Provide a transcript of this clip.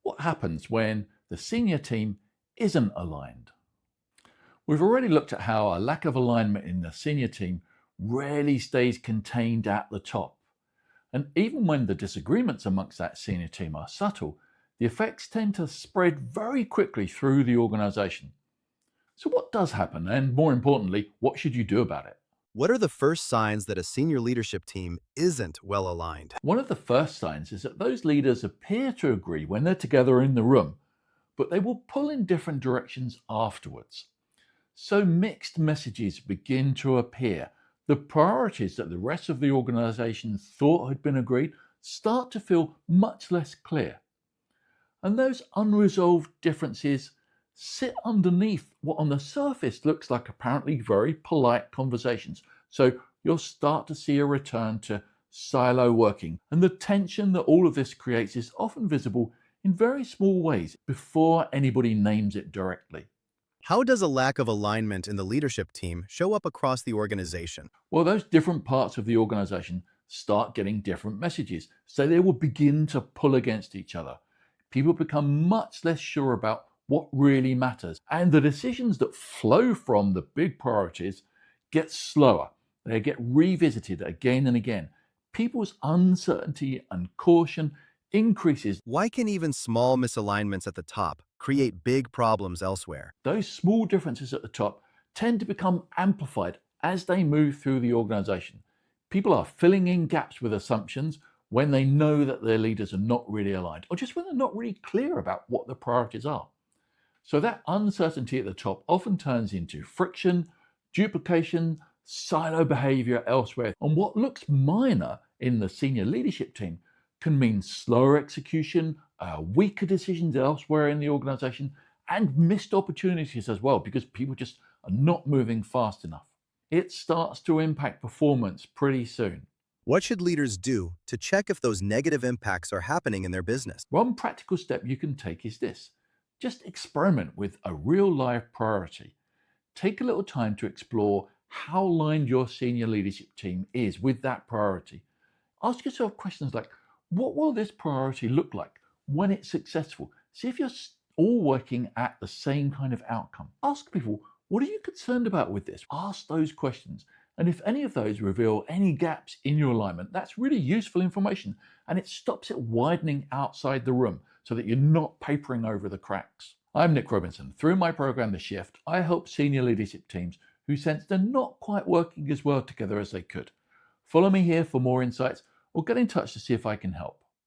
What happens when the senior team isn't aligned? We've already looked at how a lack of alignment in the senior team rarely stays contained at the top. And even when the disagreements amongst that senior team are subtle, the effects tend to spread very quickly through the organization. So, what does happen? And more importantly, what should you do about it? What are the first signs that a senior leadership team isn't well aligned? One of the first signs is that those leaders appear to agree when they're together in the room, but they will pull in different directions afterwards. So mixed messages begin to appear. The priorities that the rest of the organization thought had been agreed start to feel much less clear. And those unresolved differences sit underneath what on the surface looks like apparently very polite conversations. So you'll start to see a return to silo working. And the tension that all of this creates is often visible in very small ways before anybody names it directly. How does a lack of alignment in the leadership team show up across the organization? Well, those different parts of the organization start getting different messages. So they will begin to pull against each other. People become much less sure about what really matters. And the decisions that flow from the big priorities get slower. They get revisited again and again. People's uncertainty and caution increases. Why can even small misalignments at the top create big problems elsewhere? Those small differences at the top tend to become amplified as they move through the organization. People are filling in gaps with assumptions when they know that their leaders are not really aligned, or just when they're not really clear about what the priorities are. So that uncertainty at the top often turns into friction, duplication, silo behavior elsewhere. And what looks minor in the senior leadership team can mean slower execution, weaker decisions elsewhere in the organization, and missed opportunities as well because people just are not moving fast enough. It starts to impact performance pretty soon. What should leaders do to check if those negative impacts are happening in their business? One practical step you can take is this: just experiment with a real life priority. Take a little time to explore how aligned your senior leadership team is with that priority. Ask yourself questions like, what will this priority look like when it's successful? See if you're all working at the same kind of outcome. Ask people, what are you concerned about with this? Ask those questions. And if any of those reveal any gaps in your alignment, that's really useful information and it stops it widening outside the room so that you're not papering over the cracks. I'm Nick Robinson. Through my program, The Shift, I help senior leadership teams who sense they're not quite working as well together as they could. Follow me here for more insights or get in touch to see if I can help.